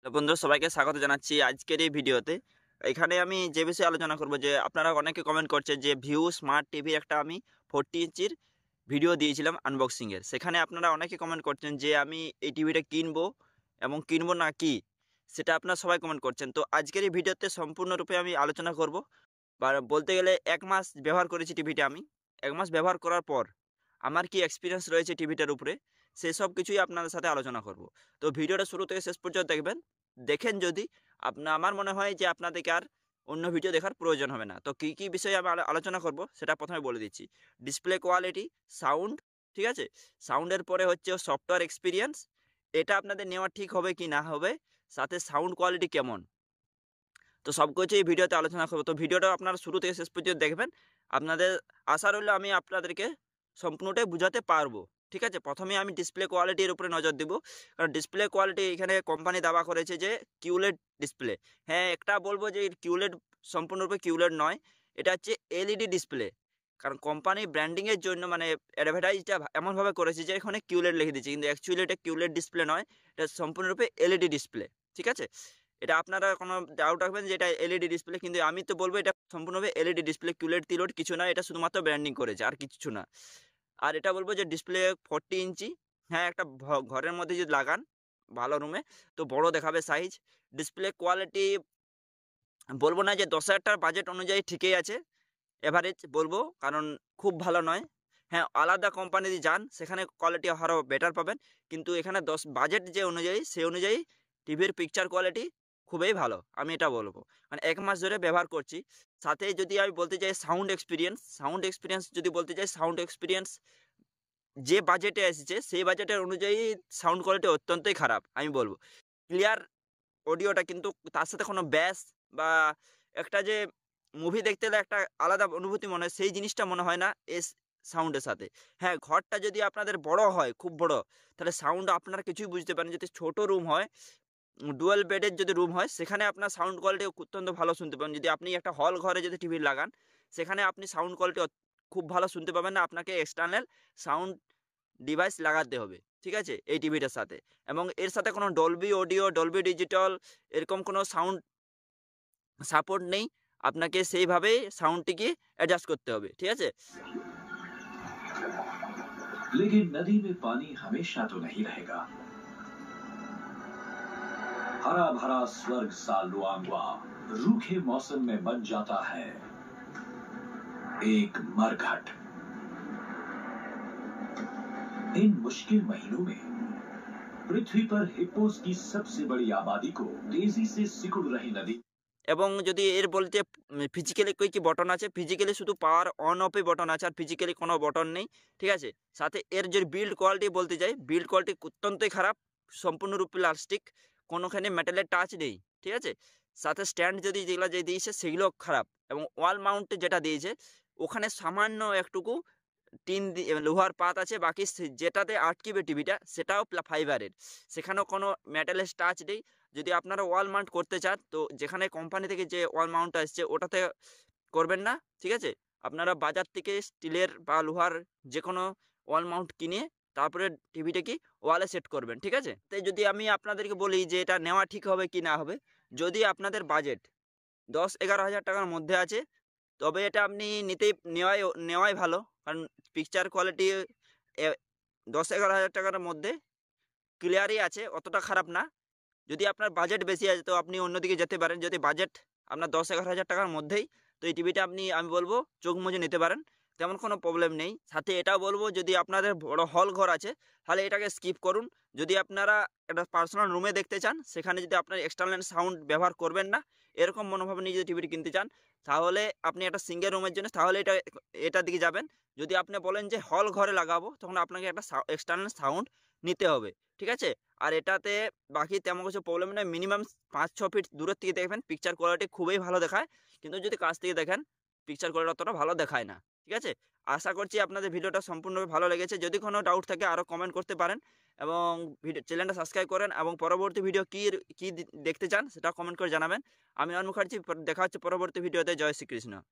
তো বন্ধুরা সবাইকে স্বাগত জানাচ্ছি আজকের এই ভিডিওতে। এখানে আমি যে বিষয়ে আলোচনা করব যে আপনারা অনেকে কমেন্ট করছে যে ভিউ স্মার্ট টিভির একটা আমি 40 ইঞ্চির ভিডিও দিয়েছিলাম আনবক্সিং এর। সেখানে আপনারা অনেকে কমেন্ট করছেন যে আমি এই টিভিটা কিনবো এবং কিনবো না কি, সেটা আপনারা সবাই কমেন্ট করছেন। তো আজকের এই ভিডিওতে সম্পূর্ণরূপে আমি আলোচনা করব। বা বলতে গেলে ১ মাস ব্যবহার করেছি টিভিটা আমি। ১ মাস ব্যবহার করার পর আমার কি এক্সপেরিয়েন্স রয়েছে টিভিটার উপরে, সেসব কিছুই আপনাদের সাথে আলোচনা করব। তো ভিডিওটা শুরু থেকে শেষ পর্যন্ত দেখবেন। দেখেন যদি আমার মনে হয় যে আপনাদেরকে আর অন্য ভিডিও দেখার প্রয়োজন হবে না। তো কী বিষয়ে আমি আলোচনা করব সেটা প্রথমে বলে দিচ্ছি। ডিসপ্লে কোয়ালিটি, সাউন্ড, ঠিক আছে? সাউন্ডের পরে হচ্ছে সফটওয়্যার এক্সপেরিয়েন্স। এটা আপনাদের নেওয়া ঠিক হবে কি না হবে, সাথে সাউন্ড কোয়ালিটি কেমন। তো সবকিছু এই ভিডিওতে আলোচনা করব। তো ভিডিওটা আপনারা শুরু থেকে শেষ পর্যন্ত দেখবেন। আপনাদের আশা রইল আমি আপনাদেরকে সম্পূর্ণটাই বুঝাতে পারবো। ঠিক আছে? প্রথমেই আমি ডিসপ্লে কোয়ালিটির উপরে নজর দিব। কারণ ডিসপ্লে কোয়ালিটি এখানে কোম্পানি দাবা করেছে যে কিউলেড ডিসপ্লে। হ্যাঁ, একটা বলব যে কিউলেড সম্পূর্ণরূপে কিউলেড নয়। এটা হচ্ছে এলইডি ডিসপ্লে। কারণ কোম্পানি ব্র্যান্ডিংয়ের জন্য মানে অ্যাডভার্টাইজটা এমনভাবে করেছে যে এখানে কিউলেড লিখে দিয়েছে। কিন্তু অ্যাকচুয়ালি এটা কিউলেড ডিসপ্লে নয়। এটা সম্পূর্ণরূপে এলইডি ডিসপ্লে। ঠিক আছে? এটা আপনারা কোনো ডাউট রাখবেন যে এটা এলইডি ডিসপ্লে, কিন্তু আমি তো বলবো এটা সম্পূর্ণভাবে এলইডি ডিসপ্লে, কিউলেড টিলোড কিছু না, এটা শুধুমাত্র ব্র্যান্ডিং করেছে আর কিছু না। আর এটা বলবো যে ডিসপ্লে 40 ইঞ্চি। হ্যাঁ, একটা ঘরের মধ্যে যদি লাগান ভালো রুমে তো বড় দেখাবে সাইজ। ডিসপ্লে কোয়ালিটি বলবো না যে 10,000 টাকার বাজেট অনুযায়ী ঠিকই আছে, এভারেজ বলবো, কারণ খুব ভালো নয়। হ্যাঁ, আলাদা কোম্পানি দিয়ে যান সেখানে কোয়ালিটি আরও বেটার পাবেন, কিন্তু এখানে বাজেট যে অনুযায়ী সেই অনুযায়ী টিভির পিকচার কোয়ালিটি খুবই ভালো, আমি এটা বলবো। মানে 1 মাস ধরে ব্যবহার করছি। সাথে যদি আমি বলতে চাই সাউন্ড এক্সপিরিয়েন্স যদি বলতে চাই, সাউন্ড এক্সপিরিয়েন্স যে বাজেটে এসেছে সেই বাজেটের অনুযায়ী সাউন্ড কোয়ালিটি অত্যন্তই খারাপ আমি বলবো। ক্লিয়ার অডিওটা, কিন্তু তার সাথে কোনো ব্যাস বা একটা যে মুভি দেখতে গেলে একটা আলাদা অনুভূতি মনে হয়, সেই জিনিসটা মনে হয় না সাউন্ডের সাথে। হ্যাঁ, ঘরটা যদি আপনাদের বড় হয়, খুব বড়, তাহলে সাউন্ড আপনারা কিছুই বুঝতে পারেন। যদি ছোট রুম হয়, ডুয়াল বেডের যদি রুম হয়, সেখানে আপনার সাউন্ড কোয়ালিটি অত্যন্ত ভালো শুনতে পাবেন। যদি আপনি একটা হল ঘরে যদি টিভি লাগান, সেখানে আপনি সাউন্ড কোয়ালিটি খুব ভালো শুনতে পাবেন না। আপনাকে এক্সটার্নাল সাউন্ড ডিভাইস লাগাতে হবে, ঠিক আছে, এই টিভিটার সাথে। এবং এর সাথে কোনো ডলবি অডিও, ডলবি ডিজিটাল এরকম কোনো সাউন্ড সাপোর্ট নেই। আপনাকে সেইভাবেই সাউন্ডটিকে অ্যাডজাস্ট করতে হবে, ঠিক আছে? लेकिन नदी में पानी हमेशा तो नहीं रहेगा। हरा भरा स्वर्ग सा लुआंगवा रूखे मौसम में बन जाता है एक मरघट। इन मुश्किल महीनों में पृथ्वी पर हिप्पोस की सबसे बड़ी आबादी को तेजी से सिकुड़ रही नदी। এবং যদি এর বলতে ফিজিক্যালি কি বটন আছে, ফিজিক্যালি শুধু পাওয়ার অন অফে বটন আছে, আর ফিজিক্যালি কোনো বটন নেই, ঠিক আছে? সাথে এর যদি বিল্ড কোয়ালিটি বলতে যাই, বিল্ড কোয়ালিটি অত্যন্তই খারাপ। সম্পূর্ণরূপে প্লাস্টিক, কোনোখানে মেটালের টাচ নেই, ঠিক আছে? সাথে স্ট্যান্ড যদি যেগুলো যে দিয়েছে সেগুলো খারাপ। এবং ওয়াল মাউন্টে যেটা দিয়েছে ওখানে সামান্য একটুকু লোহার পাত আছে, বাকি যেটাতে আটকিবে টিভিটা সেটাও ফাইবারের, সেখানেও কোনো মেটালের টাচ নেই। যদি আপনারা ওয়াল মাউন্ট করতে চান, তো যেখানে কোম্পানি থেকে যে ওয়াল মাউন্ট আসছে ওটাতে করবেন না, ঠিক আছে? আপনারা বাজার থেকে স্টিলের বা লোহার যে কোনো ওয়াল মাউন্ট কিনে তারপরে টিভিটা কি ওয়ালে সেট করবেন, ঠিক আছে? তাই যদি আমি আপনাদেরকে বলি যে এটা নেওয়া ঠিক হবে কি না হবে, যদি আপনাদের বাজেট 10-11 হাজার টাকার মধ্যে আছে, তবে এটা আপনি নেওয়াই ভালো। কারণ পিকচার কোয়ালিটি 10-11 হাজার টাকার মধ্যে ক্লিয়ারই আছে, অতটা খারাপ না। যদি আপনার বাজেট বেশি আছে তো আপনি অন্যদিকে যেতে পারেন। যদি বাজেট আপনার 10-11 হাজার টাকার মধ্যেই, তো এই টিভিটা আমি বলবো চোখ মুজে নিতে পারেন, তেমন কোনো প্রবলেম নেই। সাথে এটাও বলবো যদি আপনাদের বড় হল ঘর আছে তাহলে এটাকে স্কিপ করুন। যদি আপনারা একটা পার্সোনাল রুমে দেখতে চান, সেখানে যদি আপনার এক্সটার্নাল সাউন্ড ব্যবহার করবেন না এরকম মনোভাব নিয়ে যদি টিভিটি কিনতে চান, তাহলে আপনি একটা সিঙ্গেল রুমের জন্য তাহলে এটার দিকে যাবেন। যদি আপনি বলেন যে হল ঘরে লাগাবো, তখন আপনাকে একটা এক্সটার্নাল সাউন্ড নিতে হবে, ঠিক আছে? আর এটাতে বাকি তেমন কিছু প্রবলেম নেই। মিনিমাম 5-6 ফিট দূরের থেকে দেখবেন পিকচার কোয়ালিটি খুবই ভালো দেখায়, কিন্তু যদি কাছ থেকে দেখেন পিকচার কোয়ালিটি অতটা ভালো দেখায় না, ঠিক আছে? আশা করছি আপনাদের ভিডিওটা সম্পূর্ণভাবে ভালো লেগেছে। যদি কোনো ডাউট থাকে আরও কমেন্ট করতে পারেন, এবং চ্যানেলটা সাবস্ক্রাইব করেন, এবং পরবর্তী ভিডিও কী দেখতে চান সেটা কমেন্ট করে জানাবেন। আমি অয়ন মুখার্জি, দেখা হচ্ছে পরবর্তী ভিডিওতে। জয় শ্রীকৃষ্ণ।